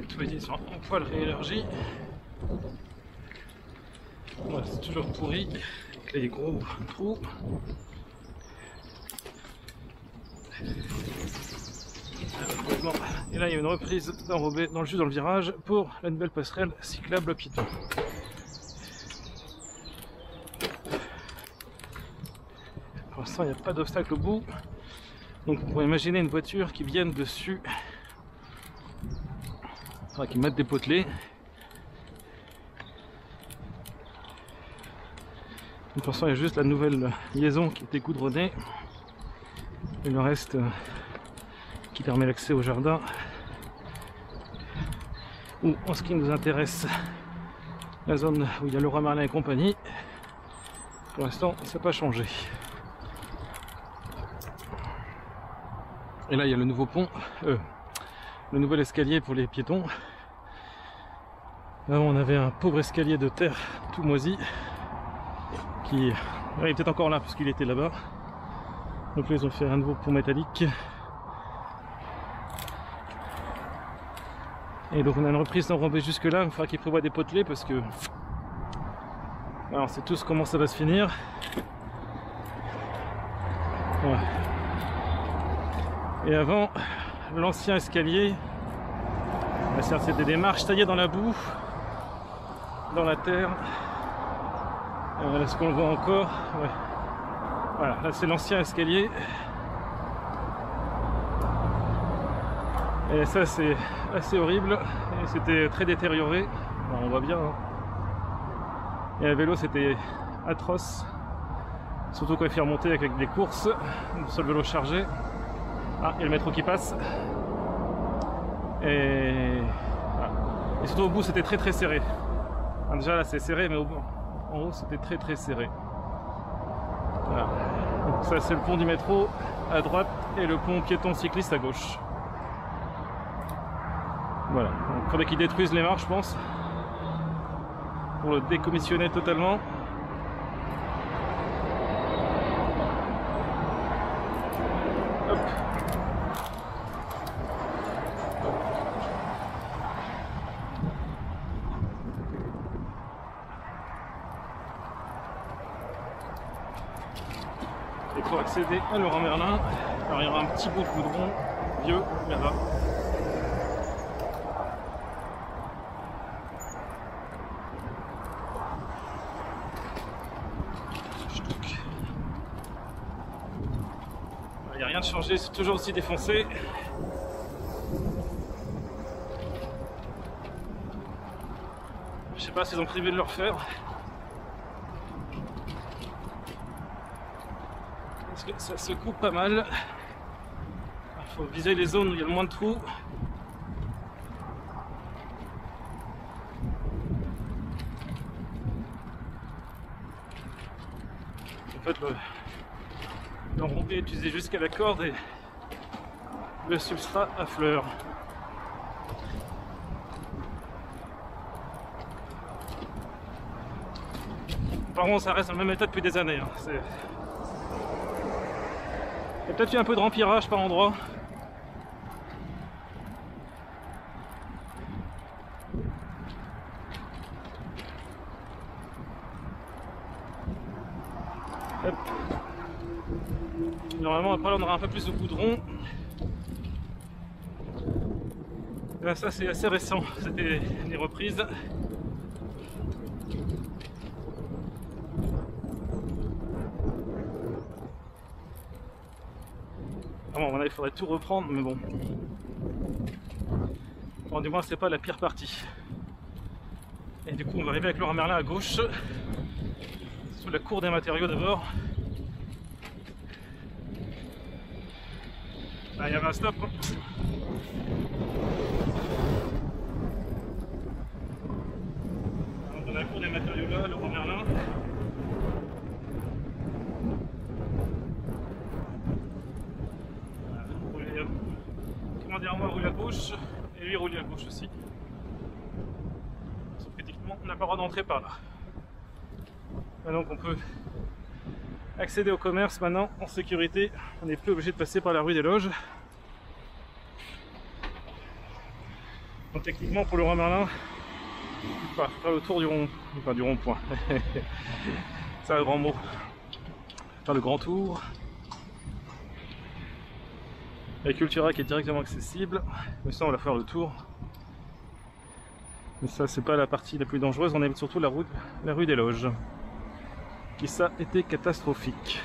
nettoyer sur un poêle réélargi. Voilà, c'est toujours pourri, avec les gros trous. Et là il y a une reprise d'enrobé juste dans le virage pour la nouvelle passerelle cyclable piéton. Pour l'instant il n'y a pas d'obstacle au bout, donc on pourrait imaginer une voiture qui vienne dessus, enfin, qui mette des potelets. Pour l'instant il y a juste la nouvelle liaison qui est goudronnée et le reste qui permet l'accès au jardin, ou en ce qui nous intéresse, la zone où il y a Leroy Merlin et compagnie. Pour l'instant ça n'a pas changé. Et là il y a le nouveau pont, le nouvel escalier pour les piétons. Là on avait un pauvre escalier de terre tout moisi qui est peut-être encore là parce qu'il était là-bas. Donc là ils ont fait un nouveau pont métallique. Et donc on a une reprise d'enrobé jusque là, il faudra qu'ils prévoient des potelets parce que alors on sait tous comment ça va se finir. Ouais. Et avant, l'ancien escalier, c'était des marches taillées dans la boue, dans la terre. Là ce qu'on voit encore, ouais. Voilà, là c'est l'ancien escalier. Et ça c'est assez horrible, et c'était très détérioré, alors, on voit bien, hein. Et à vélo c'était atroce, surtout quand il fait remonter avec des courses, sur le vélo chargé. Ah, il y a le métro qui passe. Et, voilà. Et surtout au bout c'était très très serré. Alors, déjà là c'est serré, mais en haut c'était très très serré. Voilà. Donc ça c'est le pont du métro à droite et le pont piéton cycliste à gauche. Voilà, il faudrait qu'ils détruisent les marches, je pense, pour le décommissionner totalement. Hop. Et pour accéder à Leroy Merlin, alors il y aura un petit bout de goudron vieux là-bas. Il n'y a rien de changé, c'est toujours aussi défoncé. Je sais pas s'ils ont prévu de le refaire. Parce que ça se coupe pas mal. Il faut viser les zones où il y a le moins de trous. En fait, l'enrobé est utilisé jusqu'à la corde et le substrat à fleurs. Par contre, ça reste dans le même état depuis des années. Hein. Il y a peut-être eu un peu de rempirage par endroit. Hop. Normalement après là on aura un peu plus de goudron. Et là, ça c'est assez récent, c'était des reprises. Ah bon, là il faudrait tout reprendre, mais bon. Bon, du moins c'est pas la pire partie. Et du coup on va arriver avec Leroy Merlin à gauche, sous la cour des matériaux d'abord. Là il y avait un stop. Alors, dans la cour des matériaux là, Leroy Merlin. Dire moi roule à gauche et lui roule à gauche aussi. Sauf que techniquement on n'a pas le droit d'entrer par là. Donc on peut accéder au commerce maintenant en sécurité. On n'est plus obligé de passer par la rue des Loges. Donc techniquement pour le Leroy Merlin, il va faire le tour du rond, enfin du rond-point. C'est un grand mot. Faire le grand tour. La Cultura qui est directement accessible, mais ça on va faire le tour. Mais ça c'est pas la partie la plus dangereuse, on évite surtout la rue des Loges, qui ça était catastrophique.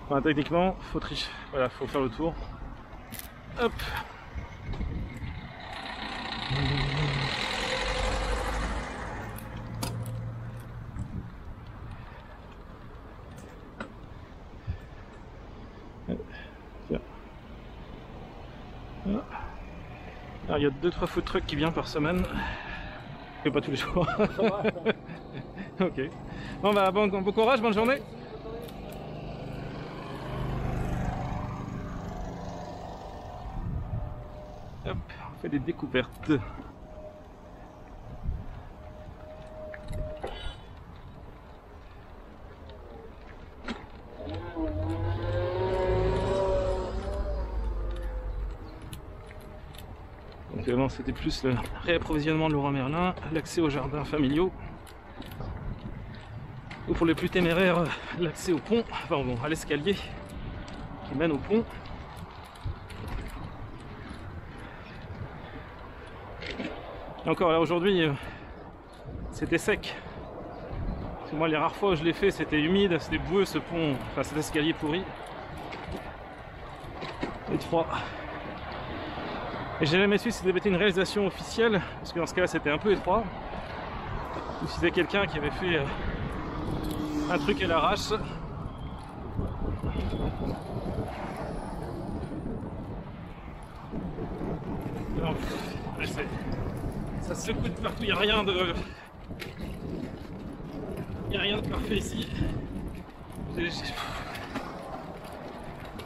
Enfin, techniquement, faut tricher, voilà, faut faire le tour. Hop. Alors, il y a 2-3 food trucks qui viennent par semaine, et pas tous les jours. Ok. Bon bah bon courage, bonne journée. Hop, on fait des découvertes. Donc avant c'était plus le réapprovisionnement de Leroy Merlin, l'accès aux jardins familiaux, ou pour les plus téméraires, l'accès au pont, enfin bon, à l'escalier qui mène au pont. Et encore là aujourd'hui c'était sec. Parce que moi les rares fois où je l'ai fait c'était humide, c'était boueux ce pont, enfin cet escalier pourri. Étroit. Et j'ai jamais su si c'était une réalisation officielle, parce que dans ce cas-là c'était un peu étroit, ou si c'était quelqu'un qui avait fait un truc à l'arrache. Ça secoue de partout, il n'y a rien de... Il n'y a rien de parfait ici. J'ai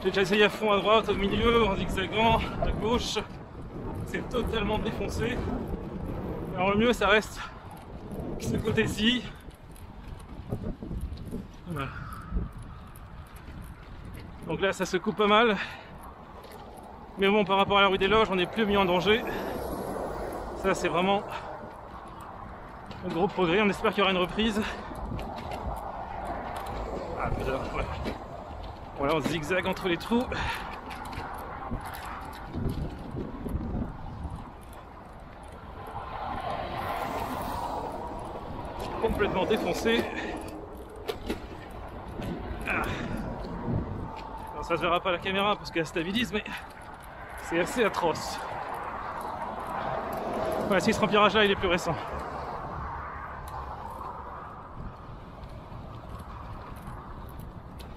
déjà essayé à fond à droite, au milieu, en zigzagant, à gauche. C'est totalement défoncé. Alors le mieux ça reste ce côté-ci. Voilà. Donc là ça secoue pas mal. Mais bon, par rapport à la rue des Loges, on n'est plus mis en danger. Ça c'est vraiment un gros progrès. On espère qu'il y aura une reprise. Ah, voilà. Voilà, on zigzague entre les trous. Complètement défoncé. Ah. Alors, ça se verra pas à la caméra parce qu'elle stabilise, mais c'est assez atroce. Voilà, si ce remplirage là il est plus récent.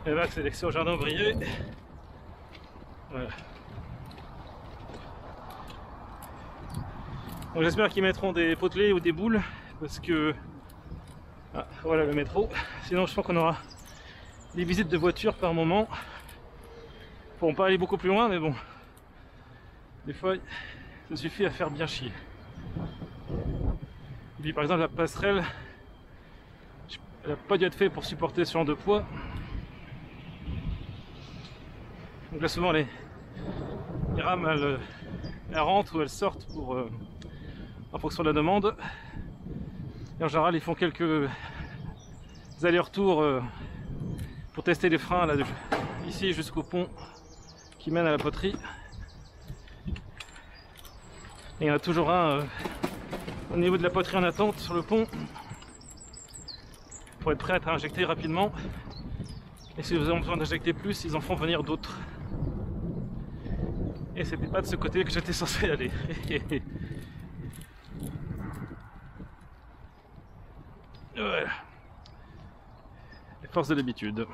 Et là c'est l'accès au jardin ouvrier. Voilà. Donc j'espère qu'ils mettront des potelets ou des boules parce que ah, voilà le métro. Sinon je pense qu'on aura des visites de voitures par moment. Ils pourront pas aller beaucoup plus loin, mais bon, des fois ça suffit à faire bien chier. Et puis par exemple la passerelle, elle n'a pas dû être faite pour supporter ce genre de poids. Donc là souvent les rames elles rentrent ou elles sortent pour, en fonction de la demande. Et en général ils font quelques allers-retours pour tester les freins là, ici jusqu'au pont qui mène à la poterie. Et il y en a toujours un au niveau de la poterie en attente sur le pont pour être prêt à être injecté rapidement. Et si vous avez besoin d'injecter plus, ils en font venir d'autres. Et c'était pas de ce côté que j'étais censé aller. Voilà. Les forces de l'habitude.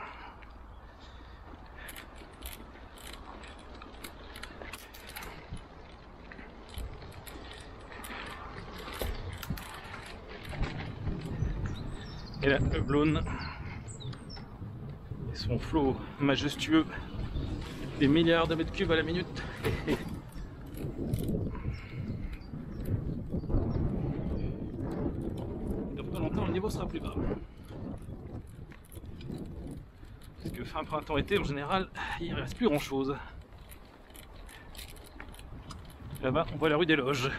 Et là, le Blône et son flot majestueux des milliards de mètres cubes à la minute. Dans pas longtemps, le niveau sera plus bas. Parce que fin printemps-été, en général, il ne reste plus grand-chose. là-bas, on voit la rue des Loges.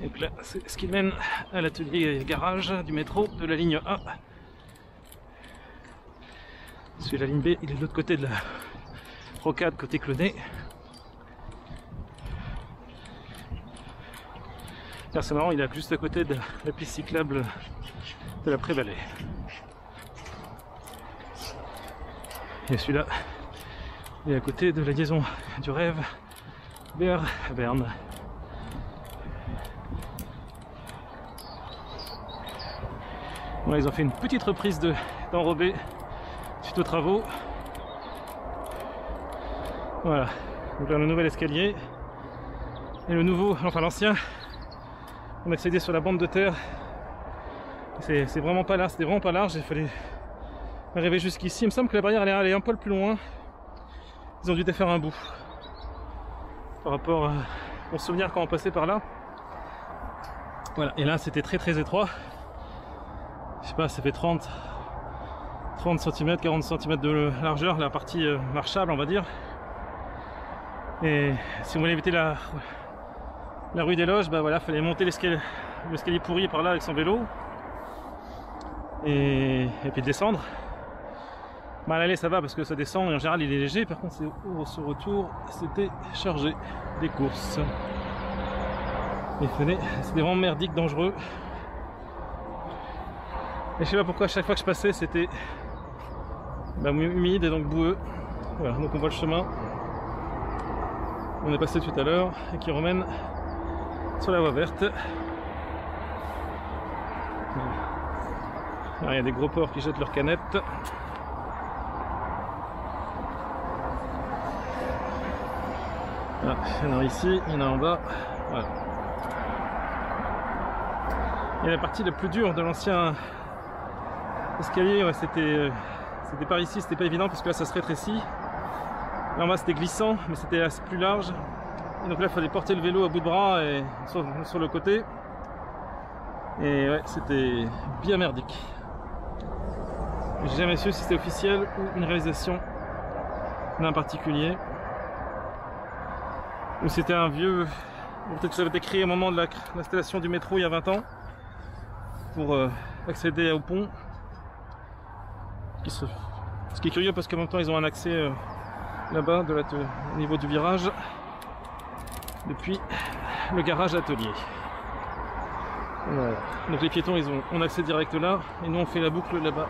Et puis là, c'est ce qui mène à l'atelier garage du métro de la ligne A. Parce que la ligne B, il est de l'autre côté de la rocade, côté Clonet. Là, c'est marrant, il est juste à côté de la piste cyclable de la Prévallée. Et celui-là, il est à côté de la liaison du rêve vers Berne. Bon, ils ont fait une petite reprise d'enrobé suite aux travaux. Voilà, donc là le nouvel escalier et le nouveau, enfin l'ancien, on accédait sur la bande de terre. C'est vraiment pas large, c'était vraiment pas large, il fallait arriver jusqu'ici. Il me semble que la barrière elle est allée un peu plus loin. Ils ont dû défaire un bout par rapport à mon souvenir quand on passait par là. Voilà, et là c'était très étroit. Je sais pas, ça fait 30 cm, 40 cm de largeur, la partie marchable on va dire. Et si vous voulez éviter la rue des Loges, bah voilà, fallait monter l'escalier pourri par là avec son vélo. Et puis descendre. Bah à l'aller ça va parce que ça descend et en général il est léger, par contre ce retour c'était chargé des courses. C'était vraiment merdique, dangereux. Et je sais pas pourquoi à chaque fois que je passais c'était humide et donc boueux. Voilà, donc on voit le chemin. On est passé tout à l'heure et qui remène sur la voie verte. Alors, il y a des gros porcs qui jettent leurs canettes. Voilà, il y en a ici, il y en a en bas. Voilà. Et la partie la plus dure de l'ancien escalier, ouais, c'était par ici, c'était pas évident parce que là ça se rétrécit. Là en bas c'était glissant, mais c'était plus large. Et donc là il fallait porter le vélo à bout de bras et sur le côté. Et ouais, c'était bien merdique. J'ai jamais su si c'était officiel ou une réalisation d'un particulier. Ou c'était un vieux... Peut-être que ça avait été créé au moment de l'installation du métro il y a 20 ans. Pour accéder au pont. Ce qui est curieux parce qu'en même temps ils ont un accès là-bas au niveau du virage depuis le garage atelier. Voilà. Donc les piétons ils ont accès direct là et nous on fait la boucle là-bas.